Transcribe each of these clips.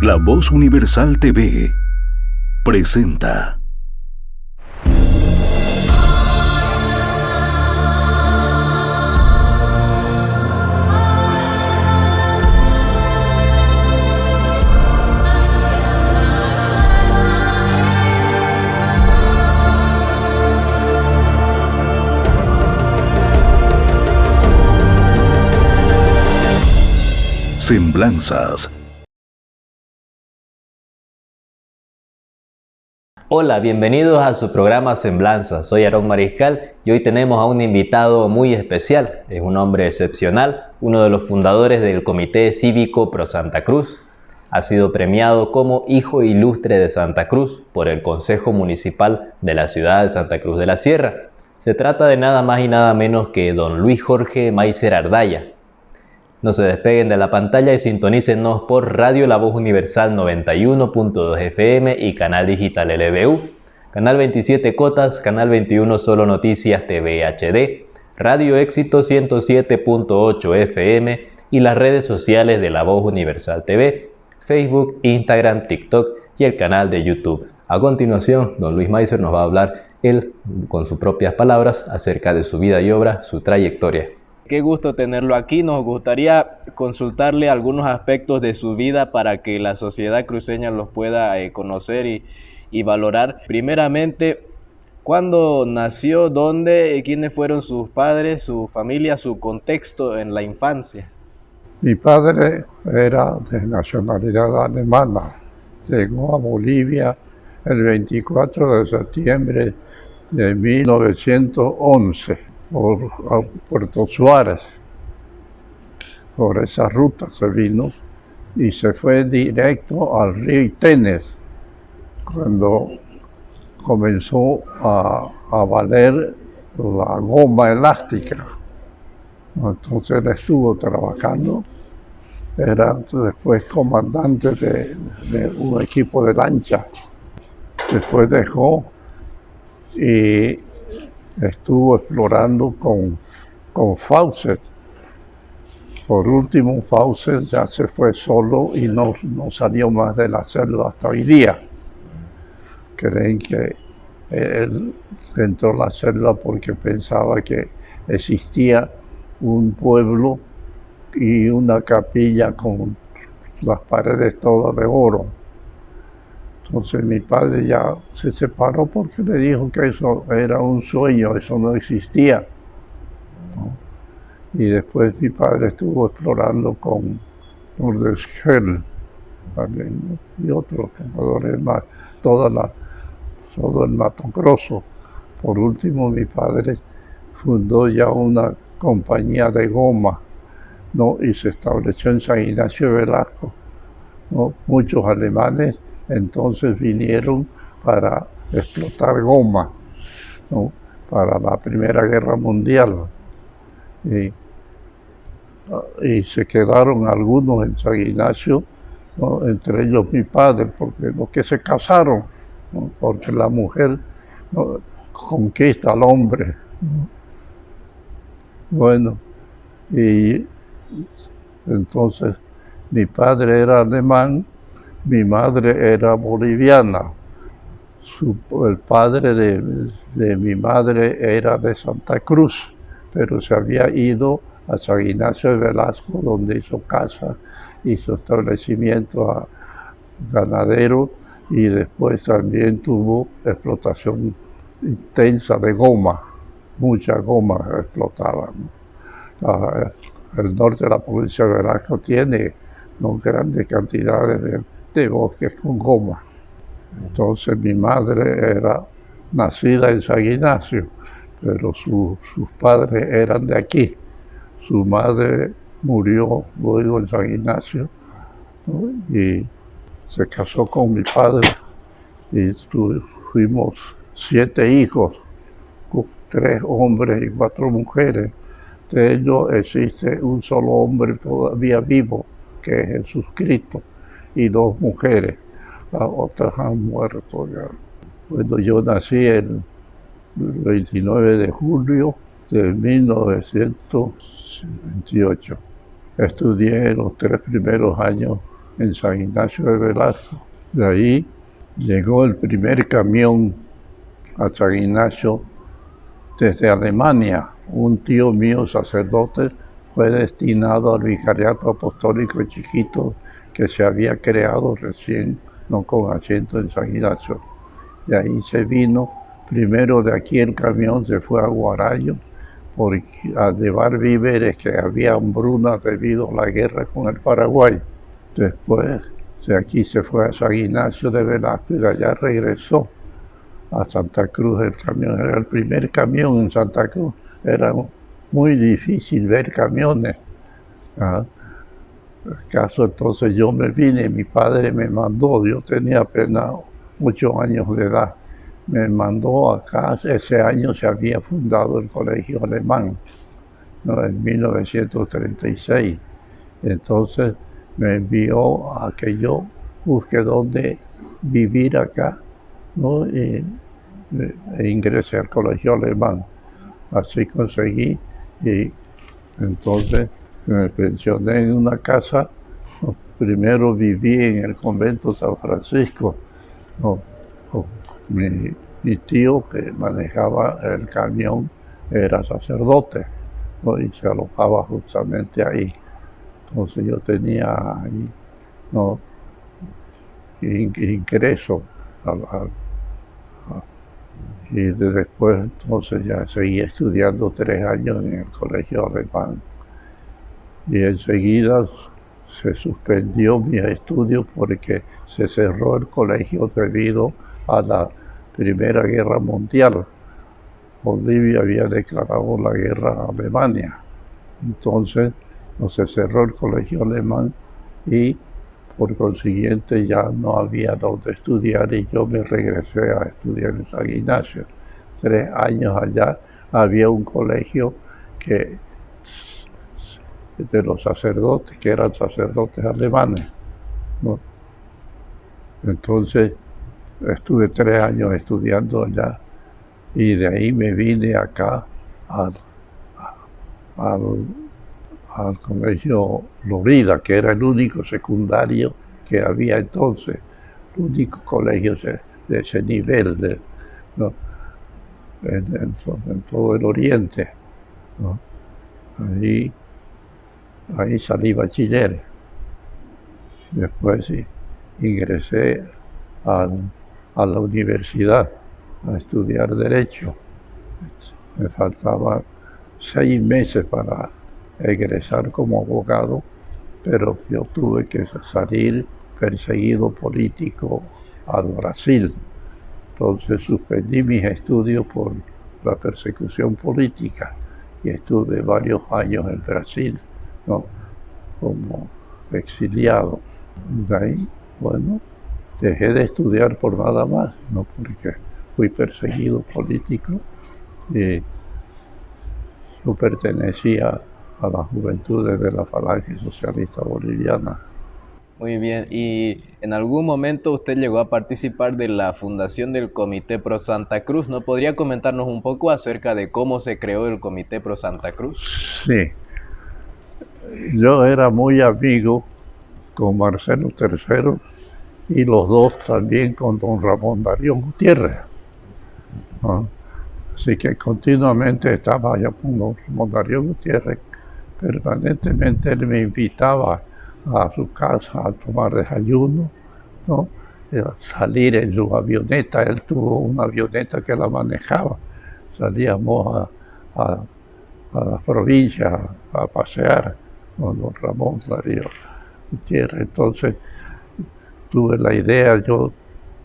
La Voz Universal TV presenta Semblanzas. Hola, bienvenidos a su programa Semblanzas. Soy Aarón Mariscal y hoy tenemos a un invitado muy especial. Es un hombre excepcional, uno de los fundadores del Comité Cívico Pro Santa Cruz. Ha sido premiado como Hijo Ilustre de Santa Cruz por el Consejo Municipal de la ciudad de Santa Cruz de la Sierra. Se trata de nada más y nada menos que don Luis Jorge Maizer Ardaya. No se despeguen de la pantalla y sintonícenos por Radio La Voz Universal 91.2 FM y Canal Digital LBU, Canal 27 Cotas, Canal 21 Solo Noticias TV HD, Radio Éxito 107.8 FM y las redes sociales de La Voz Universal TV, Facebook, Instagram, TikTok y el canal de YouTube. A continuación, don Luis Maizer nos va a hablar él, con sus propias palabras, acerca de su vida y obra, su trayectoria. Qué gusto tenerlo aquí. Nos gustaría consultarle algunos aspectos de su vida para que la sociedad cruceña los pueda conocer y valorar. Primeramente, ¿cuándo nació? ¿Dónde? ¿Quiénes fueron sus padres, su familia, su contexto en la infancia? Mi padre era de nacionalidad alemana. Llegó a Bolivia el 24 de septiembre de 1911. Por Puerto Suárez, por esa ruta se vino y se fue directo al río Itenes cuando comenzó a valer la goma elástica. Entonces él estuvo trabajando, era después comandante de un equipo de lancha. Después dejó y estuvo explorando con Fawcett. Por último, Fawcett ya se fue solo y no salió más de la selva hasta hoy día. Creen que él entró a la selva porque pensaba que existía un pueblo y una capilla con las paredes todas de oro. Entonces mi padre ya se separó porque le dijo que eso era un sueño, eso no existía, ¿no? Y después mi padre estuvo explorando con Nordenskjöld y otros exploradores más, todo el Mato Grosso. Por último, mi padre fundó ya una compañía de goma, ¿no? Y se estableció en San Ignacio de Velasco, ¿no? Muchos alemanes entonces vinieron para explotar goma, ¿no? Para la Primera Guerra Mundial. Y se quedaron algunos en San Ignacio, ¿no? Entre ellos mi padre, porque los que se casaron, ¿no? Porque la mujer, ¿no? Conquista al hombre, ¿no? Bueno, y entonces mi padre era alemán, mi madre era boliviana. El padre de mi madre era de Santa Cruz, pero se había ido a San Ignacio de Velasco, donde hizo casa, hizo establecimiento a ganadero y después también tuvo explotación intensa de goma, mucha goma explotaban. El norte de la provincia de Velasco tiene, ¿no?, grandes cantidades de bosques con goma. Entonces mi madre era nacida en San Ignacio, pero sus padres eran de aquí. Su madre murió luego en San Ignacio, ¿no? Y se casó con mi padre y fuimos 7 hijos, 3 hombres y 4 mujeres. De ellos existe un solo hombre todavía vivo, que es Jesús Cristo, y 2 mujeres. Las otras han muerto ya. Bueno, yo nací el 29 de julio de 1928. Estudié los 3 primeros años en San Ignacio de Velasco. De ahí llegó el primer camión a San Ignacio desde Alemania. Un tío mío, sacerdote, fue destinado al vicariato apostólico chiquito que se había creado recién, no con asiento en San Ignacio. De ahí se vino, primero de aquí el camión se fue a Guarayo a llevar víveres, que había hambruna debido a la guerra con el Paraguay. Después de aquí se fue a San Ignacio de Velasco y de allá regresó a Santa Cruz. El camión era el primer camión en Santa Cruz. Era muy difícil ver camiones. En el caso, entonces yo me vine, mi padre me mandó, yo tenía apenas 8 años de edad, me mandó acá. Ese año se había fundado el colegio alemán, ¿no? En 1936. Entonces me envió a que yo busque dónde vivir acá, ¿no? E ingresé al colegio alemán. Así conseguí, y entonces me pensioné en una casa. Primero viví en el convento San Francisco, ¿no? Con mi tío, que manejaba el camión, era sacerdote, ¿no? Y se alojaba justamente ahí. Entonces yo tenía ahí, ¿no?, ingreso y después entonces ya seguí estudiando 3 años en el colegio alemán. Y enseguida se suspendió mis estudios porque se cerró el colegio debido a la Primera Guerra Mundial. Bolivia había declarado la guerra a Alemania. Entonces se cerró el colegio alemán y por consiguiente ya no había donde estudiar, y yo me regresé a estudiar en San Ignacio. 3 años allá había un colegio de los sacerdotes, que eran sacerdotes alemanes, ¿no? Entonces estuve 3 años estudiando allá, y de ahí me vine acá al colegio Florida, que era el único secundario que había entonces, el único colegio de ese nivel, ¿no?, en todo el oriente, ¿no? Ahí salí bachiller. Después sí, ingresé a la universidad a estudiar Derecho. Me faltaban 6 meses para egresar como abogado, pero yo tuve que salir perseguido político al Brasil. Entonces suspendí mis estudios por la persecución política y estuve varios años en Brasil, ¿no?, como exiliado. De ahí, bueno, dejé de estudiar por nada más, no porque fui perseguido político. Yo pertenecía a las juventudes de la Falange Socialista Boliviana. Muy bien, y en algún momento usted llegó a participar de la fundación del Comité Pro Santa Cruz. ¿No podría comentarnos un poco acerca de cómo se creó el Comité Pro Santa Cruz? Sí, yo era muy amigo con Marcelo III y los dos también con don Ramón Darío Gutiérrez, ¿no? Así que continuamente estaba allá con don Ramón Darío Gutiérrez. Permanentemente él me invitaba a su casa a tomar desayuno, ¿no?, a salir en su avioneta. Él tuvo una avioneta que la manejaba. Salíamos a las provincias a pasear con don Ramón Darío Gutiérrez. Entonces tuve la idea, yo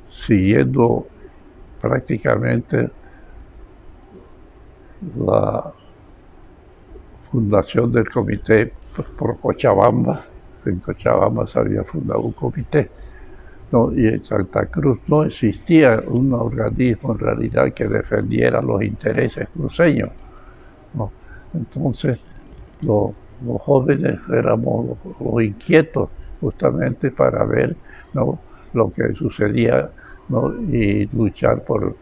siguiendo prácticamente la fundación del comité por Cochabamba. En Cochabamba se había fundado un comité, ¿no?, y en Santa Cruz no existía un organismo en realidad que defendiera los intereses cruceños, ¿no? Entonces los jóvenes éramos los inquietos justamente para ver, ¿no?, lo que sucedía, ¿no?, y luchar por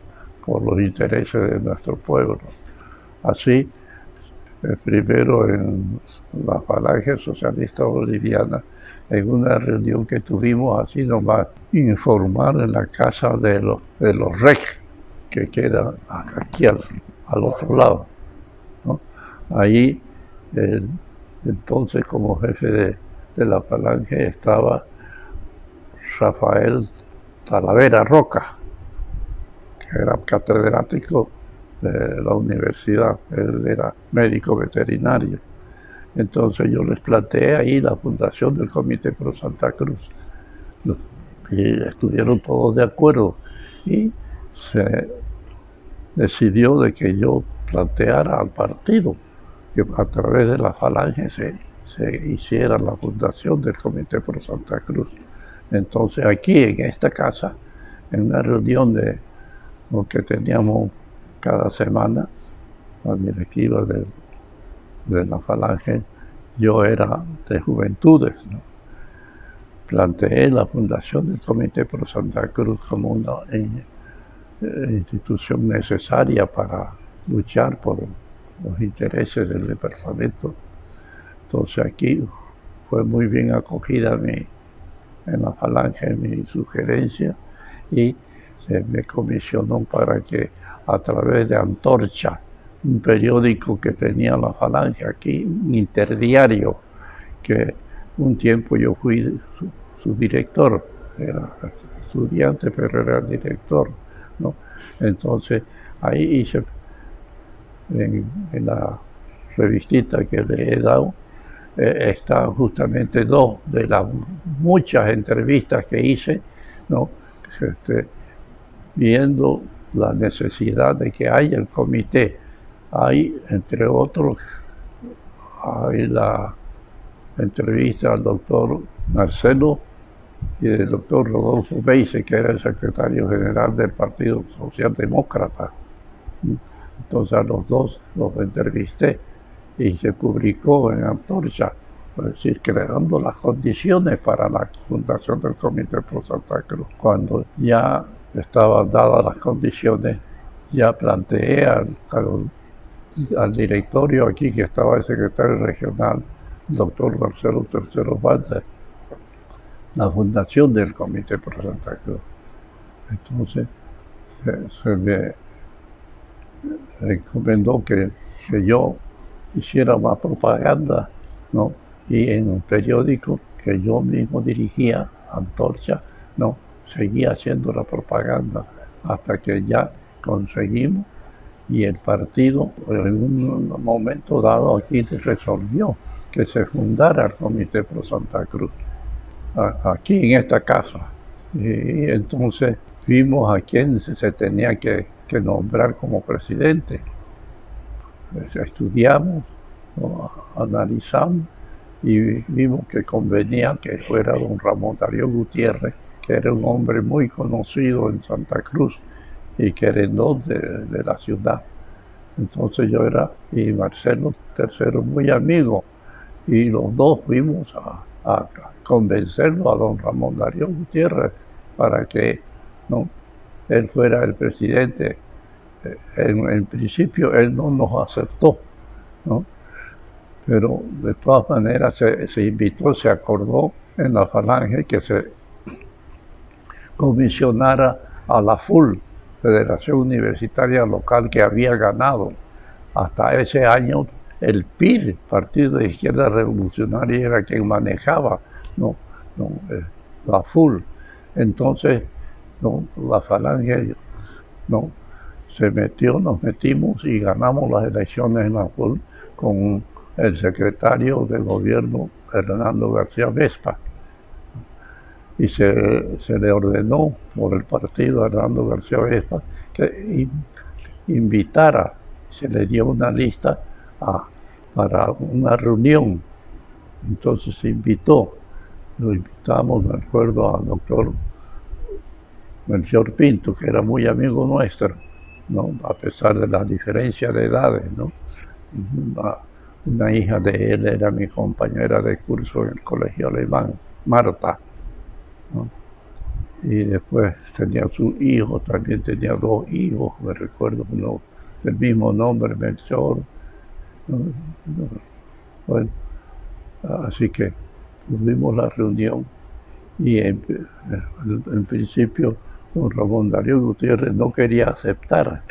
los intereses de nuestro pueblo. Así, primero en la Falange Socialista Boliviana, en una reunión que tuvimos así nomás, informar en la casa de los REC, que queda aquí al otro lado, ¿no? Ahí, entonces como jefe de la Falange estaba Rafael Talavera Roca, que era catedrático de la universidad, él era médico veterinario. Entonces yo les planteé ahí la fundación del Comité Pro Santa Cruz. Y estuvieron todos de acuerdo. Y se decidió de que yo planteara al partido que a través de la Falange se hiciera la fundación del Comité Pro Santa Cruz. Entonces aquí en esta casa, en una reunión de lo que teníamos cada semana, la directiva de la Falange, yo era de Juventudes, ¿no? Planteé la fundación del Comité Pro Santa Cruz como una institución necesaria para luchar por los intereses del departamento. Entonces aquí fue muy bien acogida en la Falange mi sugerencia y se me comisionó para que a través de Antorcha, un periódico que tenía la Falange aquí, un interdiario, que un tiempo yo fui su director, era estudiante pero era director, ¿no? Entonces ahí hice, en la revistita que le he dado, están justamente dos de las muchas entrevistas que hice, ¿no? Viendo la necesidad de que haya el comité. Hay, entre otros, hay la entrevista al doctor Marcelo y el doctor Rodolfo Beise, que era el secretario general del Partido Socialdemócrata. Entonces a los dos los entrevisté y se publicó en Antorcha, es decir, creando las condiciones para la fundación del Comité Pro Santa Cruz. Cuando ya estaban dadas las condiciones, ya planteé al directorio aquí, que estaba el secretario regional, el doctor Marcelo Tercero Balda, la fundación del Comité Pro Santa Cruz. Entonces se me encomendó que yo hiciera más propaganda, ¿no? Y en un periódico que yo mismo dirigía, Antorcha, ¿no? Seguía haciendo la propaganda hasta que ya conseguimos, y el partido en un momento dado aquí resolvió que se fundara el Comité Pro Santa Cruz, aquí en esta casa. Y entonces vimos a quién se tenía que nombrar como presidente. Estudiamos, ¿no? Analizamos y vimos que convenía que fuera don Ramón Darío Gutiérrez, que era un hombre muy conocido en Santa Cruz y querendón de la ciudad. Entonces yo y Marcelo Tercero muy amigos, y los dos fuimos a convencerlo a don Ramón Darío Gutiérrez para que, ¿no?, él fuera el presidente. En principio él no nos aceptó, ¿no? Pero de todas maneras se invitó, se acordó en la Falange que se comisionara a la FUL, Federación Universitaria Local, que había ganado. Hasta ese año el PIR, Partido de Izquierda Revolucionaria, era quien manejaba, ¿no? La FUL. Entonces, ¿no?, la Falange, ¿no?, nos metimos y ganamos las elecciones en la FUL con el secretario de gobierno, Hernando García Vespa. Y se le ordenó por el partido a Hernando García Vespa que invitara, se le dio una lista para una reunión. Entonces se invitó, lo invitamos, me acuerdo, al doctor Melchor Pinto, que era muy amigo nuestro, ¿no?, a pesar de la diferencia de edades, ¿no? Una hija de él era mi compañera de curso en el colegio alemán, Marta, ¿no? Y después tenía su hijo, también tenía dos hijos, me recuerdo, uno del mismo nombre, Melchor, ¿no? Bueno, así que tuvimos la reunión y en principio don Ramón Darío Gutiérrez no quería aceptar,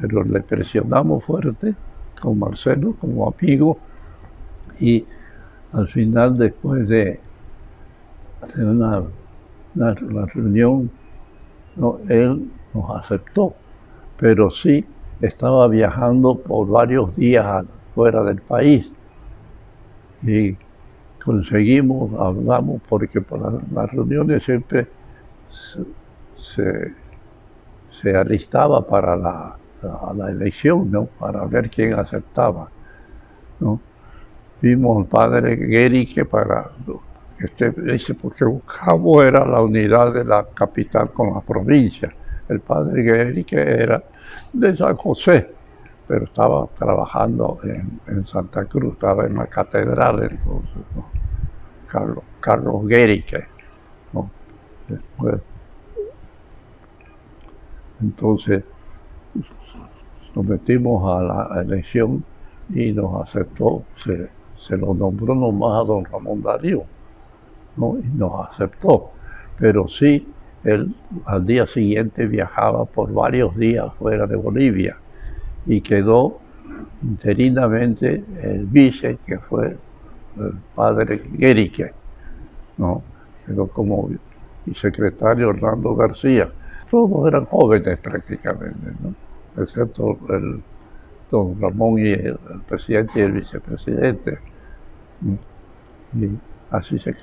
pero le presionamos fuerte con Marcelo como amigo y al final, después de una reunión, no, él nos aceptó, pero sí estaba viajando por varios días fuera del país y hablamos porque para las reuniones siempre se alistaba para la elección, ¿no? Para ver quién aceptaba, ¿no? Vimos al padre Guérique porque buscamos era la unidad de la capital con la provincia. El padre Guérique era de San José, pero estaba trabajando en Santa Cruz, estaba en la catedral entonces, ¿no? Carlos Guérique, ¿no? Después, entonces nos metimos a la elección y nos aceptó, se lo nombró nomás a don Ramón Darío, ¿no? Y nos aceptó, pero sí, él al día siguiente viajaba por varios días fuera de Bolivia y quedó interinamente el vice, que fue el padre Guérique, ¿no? Quedó como secretario Hernando García. Todos eran jóvenes prácticamente, ¿no? Excepto don Ramón y el presidente y el vicepresidente. Y así se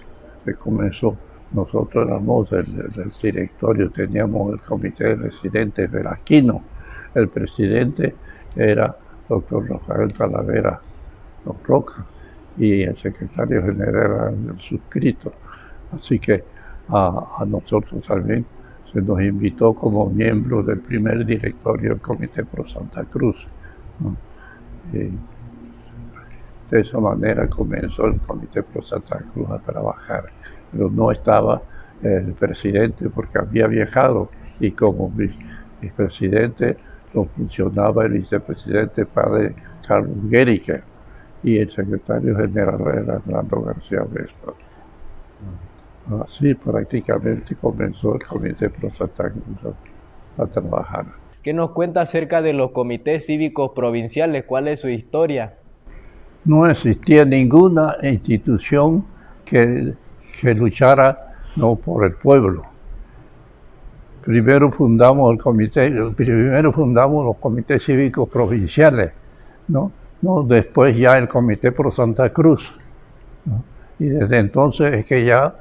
comenzó. Nosotros éramos del directorio, teníamos el comité de residentes Velasquino. El presidente era doctor Rafael Talavera Don Roca y el secretario general era el suscrito. Así que a nosotros también se nos invitó como miembros del primer directorio del Comité Pro Santa Cruz, ¿no? De esa manera comenzó el Comité Pro Santa Cruz a trabajar, pero no estaba el presidente porque había viajado y como vicepresidente lo funcionaba el vicepresidente padre Carlos Guérique y el secretario general era Hernando García Vespa. Así prácticamente comenzó el Comité Pro Santa Cruz a trabajar. ¿Qué nos cuenta acerca de los comités cívicos provinciales? ¿Cuál es su historia? No existía ninguna institución que luchara no por el pueblo. Primero fundamos los comités cívicos provinciales, ¿no? Después ya el Comité Pro Santa Cruz, ¿no? Y desde entonces es que ya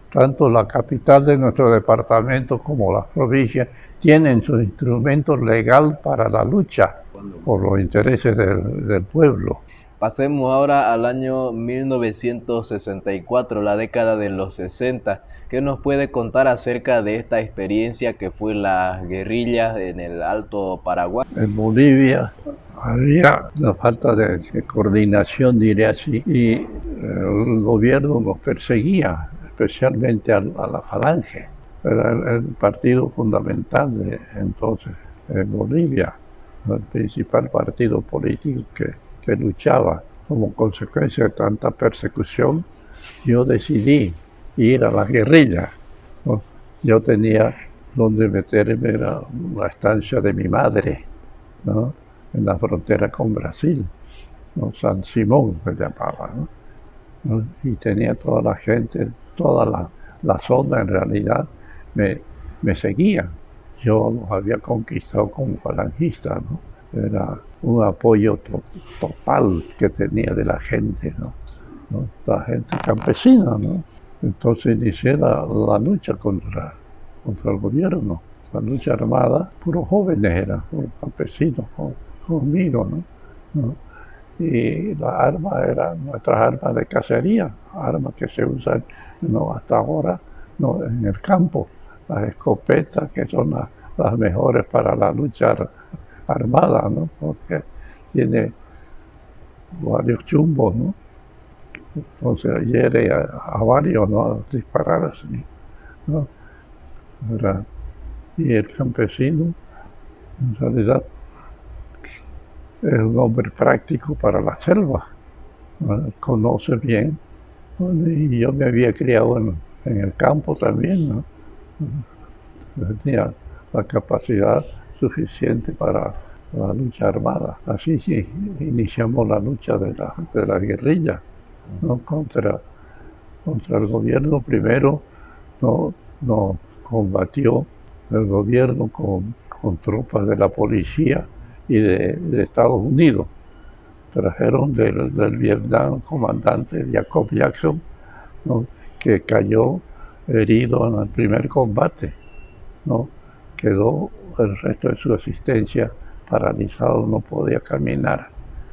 tanto la capital de nuestro departamento como las provincias tienen su instrumento legal para la lucha por los intereses del pueblo. Pasemos ahora al año 1964, la década de los 60. ¿Qué nos puede contar acerca de esta experiencia que fue las guerrillas en el Alto Paraguay? En Bolivia había una falta de coordinación, diré así, y el gobierno nos perseguía, especialmente a la Falange. Era el partido fundamental de entonces en Bolivia, el principal partido político que luchaba. Como consecuencia de tanta persecución, yo decidí ir a la guerrilla, ¿no? Yo tenía donde meterme, era la estancia de mi madre, ¿no? En la frontera con Brasil, ¿no? San Simón se llamaba, ¿no? Y tenía toda la gente, toda la zona en realidad me seguía. Yo los había conquistado como falangista, ¿no? Era un apoyo total que tenía de la gente, ¿no? La gente campesina, ¿no? Entonces inicié la lucha contra el gobierno, la lucha armada, puros jóvenes eran, puros campesinos conmigo, ¿no? Y las armas eran nuestras armas de cacería, armas que se usan, ¿no? Hasta ahora, ¿no? En el campo, las escopetas que son las mejores para la lucha armada, ¿no? Porque tiene varios chumbos, ¿no? Entonces hiere a varios, ¿no? Disparar así, ¿no? Y el campesino, en realidad, es un hombre práctico para la selva, ¿no? Conoce bien Bueno, y yo me había criado en el campo también, ¿no? Tenía la capacidad suficiente para la lucha armada. Así sí, iniciamos la lucha de la guerrilla, ¿no? contra el gobierno. Primero nos combatió el gobierno con tropas de la policía y de Estados Unidos. Trajeron del Vietnam comandante Jacob Jackson, ¿no? que cayó herido en el primer combate, ¿no? Quedó el resto de su existencia paralizado, no podía caminar.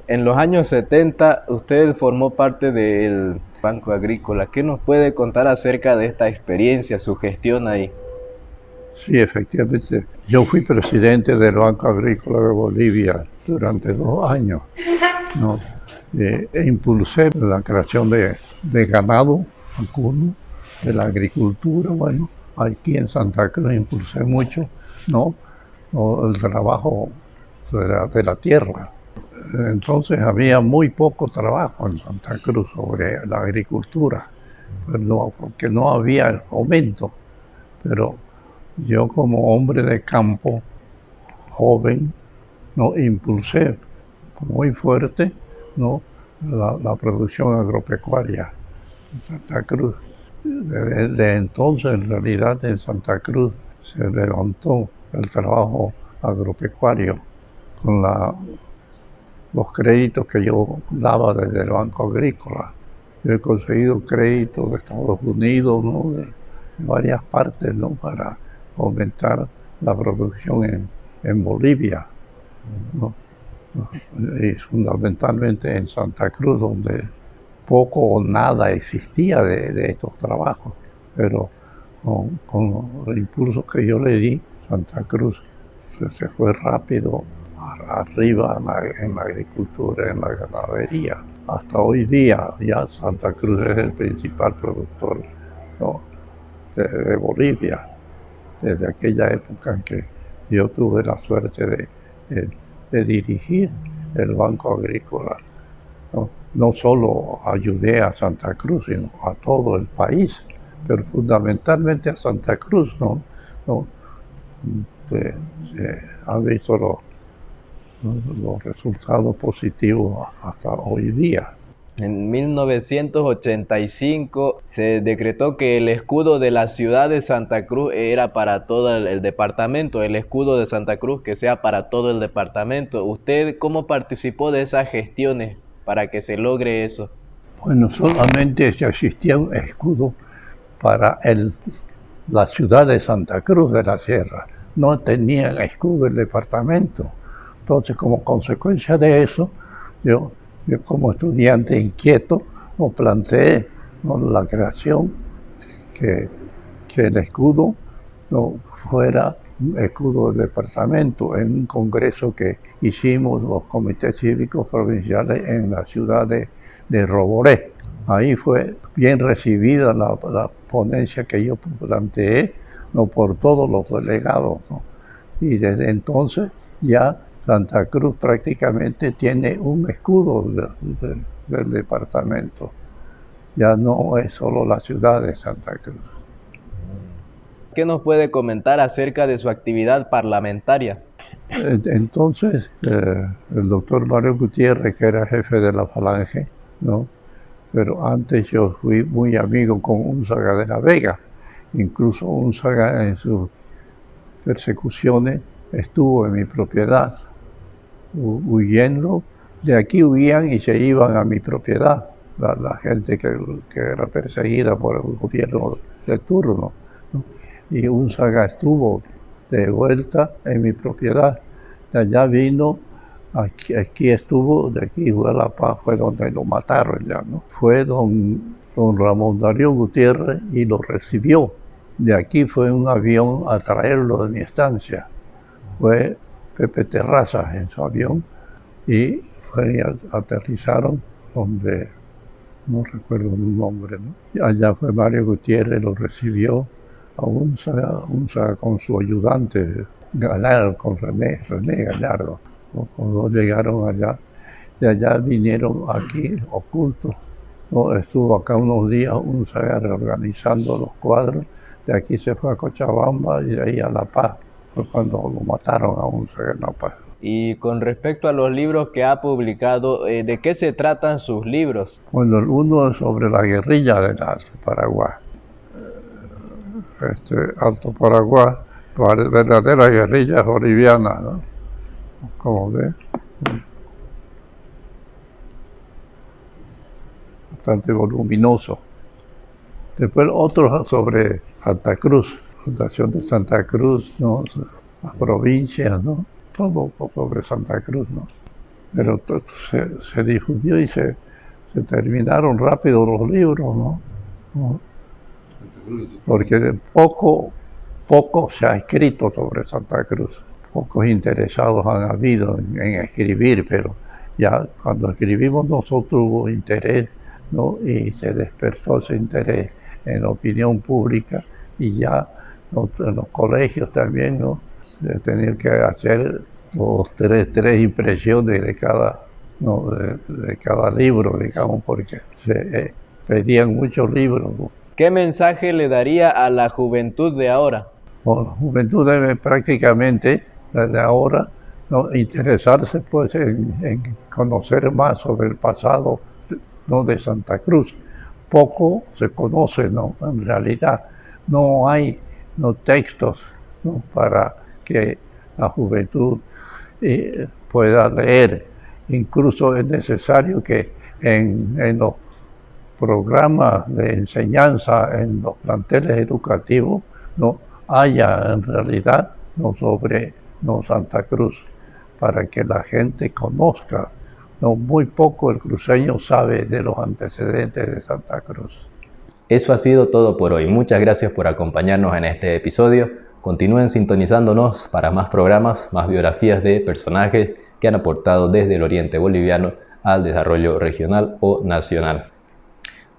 En los años 70 usted formó parte del Banco Agrícola. ¿Qué nos puede contar acerca de esta experiencia, su gestión ahí? Sí, efectivamente. Yo fui presidente del Banco Agrícola de Bolivia durante 2 años, ¿no? E impulsé la creación de ganado vacuno, de la agricultura. Bueno, aquí en Santa Cruz impulsé mucho, ¿no? El trabajo de la tierra. Entonces había muy poco trabajo en Santa Cruz sobre la agricultura, porque no había el fomento. Pero yo, como hombre de campo, joven, ¿no? impulsé muy fuerte, ¿no? la producción agropecuaria en Santa Cruz. Desde entonces, en realidad, en Santa Cruz se levantó el trabajo agropecuario con los créditos que yo daba desde el Banco Agrícola. Yo he conseguido créditos de Estados Unidos, ¿no? de varias partes, ¿no? para aumentar la producción en Bolivia, ¿no? Y fundamentalmente en Santa Cruz, donde poco o nada existía de estos trabajos. Pero con los impulsos que yo le di, Santa Cruz se fue rápido arriba en la agricultura, en la ganadería. Hasta hoy día ya Santa Cruz es el principal productor, ¿no? de Bolivia, desde aquella época en que yo tuve la suerte de dirigir el Banco Agrícola. No solo ayudé a Santa Cruz, sino a todo el país, pero fundamentalmente a Santa Cruz, ¿no? Se han visto los resultados positivos hasta hoy día. En 1985 se decretó que el escudo de la ciudad de Santa Cruz era para todo el departamento, el escudo de Santa Cruz que sea para todo el departamento. ¿Usted cómo participó de esas gestiones para que se logre eso? Bueno, solamente existía un escudo para la ciudad de Santa Cruz de la Sierra. No tenía el escudo del departamento. Entonces, como consecuencia de eso, yo como estudiante inquieto, planteé, ¿no? la creación que el escudo no fuera un escudo del departamento en un congreso que hicimos los comités cívicos provinciales en la ciudad de Roboré. Ahí fue bien recibida la ponencia que yo planteé, ¿no? por todos los delegados, ¿no? Y desde entonces ya Santa Cruz prácticamente tiene un escudo del departamento. Ya no es solo la ciudad de Santa Cruz. ¿Qué nos puede comentar acerca de su actividad parlamentaria? Entonces, el doctor Mario Gutiérrez, que era jefe de la Falange, ¿no? Pero antes yo fui muy amigo con Unzaga de la Vega. Incluso Unzaga en sus persecuciones estuvo en mi propiedad, huyendo. De aquí huían y se iban a mi propiedad, la gente que era perseguida por el gobierno de turno, ¿no? Y Unzaga estuvo de vuelta en mi propiedad. De allá vino, aquí estuvo, de aquí fue a La Paz, fue donde lo mataron ya, ¿no? Fue don Ramón Darío Gutiérrez y lo recibió. De aquí fue un avión a traerlo de mi estancia. Fue Pepe Terrazas en su avión y aterrizaron donde, no recuerdo el nombre, ¿no? Y allá fue Mario Gutiérrez, lo recibió a Unzaga con su ayudante, Gallardo, con René Gallardo. Cuando llegaron allá, de allá vinieron aquí ocultos ¿no? Estuvo acá unos días, reorganizando los cuadros. De aquí se fue a Cochabamba y de ahí a La Paz, fue cuando lo mataron a Unzaga en La Paz. Y con respecto a los libros que ha publicado, ¿de qué se tratan sus libros? Bueno, el uno es sobre la guerrilla del Alto Paraguay. Alto Paraguay, verdadera guerrilla boliviana, ¿no? Como ve, bastante voluminoso. Después otros sobre Santa Cruz, fundación de Santa Cruz, ¿no? Las provincias, ¿no? Todo sobre Santa Cruz, ¿no? Pero se difundió y se terminaron rápido los libros, ¿no? Porque poco se ha escrito sobre Santa Cruz. Pocos interesados han habido en escribir, pero ya cuando escribimos nosotros hubo interés, ¿no? Y se despertó ese interés en la opinión pública y ya en los colegios también, ¿no? Se tenía que hacer tres impresiones de cada, ¿no? de cada libro, digamos, porque se pedían muchos libros, ¿no? ¿Qué mensaje le daría a la juventud de ahora? Bueno, la juventud debe prácticamente, desde ahora, ¿no? interesarse pues en conocer más sobre el pasado, ¿no? de Santa Cruz. Poco se conoce, ¿no? En realidad no hay, ¿no? textos, ¿no? para que la juventud pueda leer. Incluso es necesario que en los programas de enseñanza, en los planteles educativos, no haya en realidad, no sobre, no Santa Cruz, para que la gente conozca. No, muy poco el cruceño sabe de los antecedentes de Santa Cruz. Eso ha sido todo por hoy. Muchas gracias por acompañarnos en este episodio. Continúen sintonizándonos para más programas, más biografías de personajes que han aportado desde el oriente boliviano al desarrollo regional o nacional.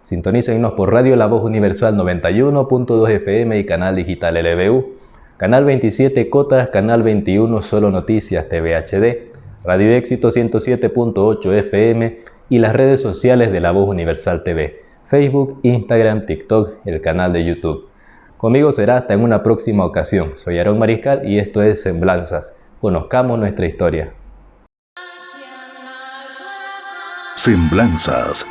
Sintonícennos por Radio La Voz Universal 91.2 FM y Canal Digital LBU, Canal 27 Cotas, Canal 21 Solo Noticias TV HD, Radio Éxito 107.8 FM y las redes sociales de La Voz Universal TV, Facebook, Instagram, TikTok, el canal de YouTube. Conmigo será hasta en una próxima ocasión. Soy Aarón Mariscal y esto es Semblanzas. Conozcamos nuestra historia. Semblanzas.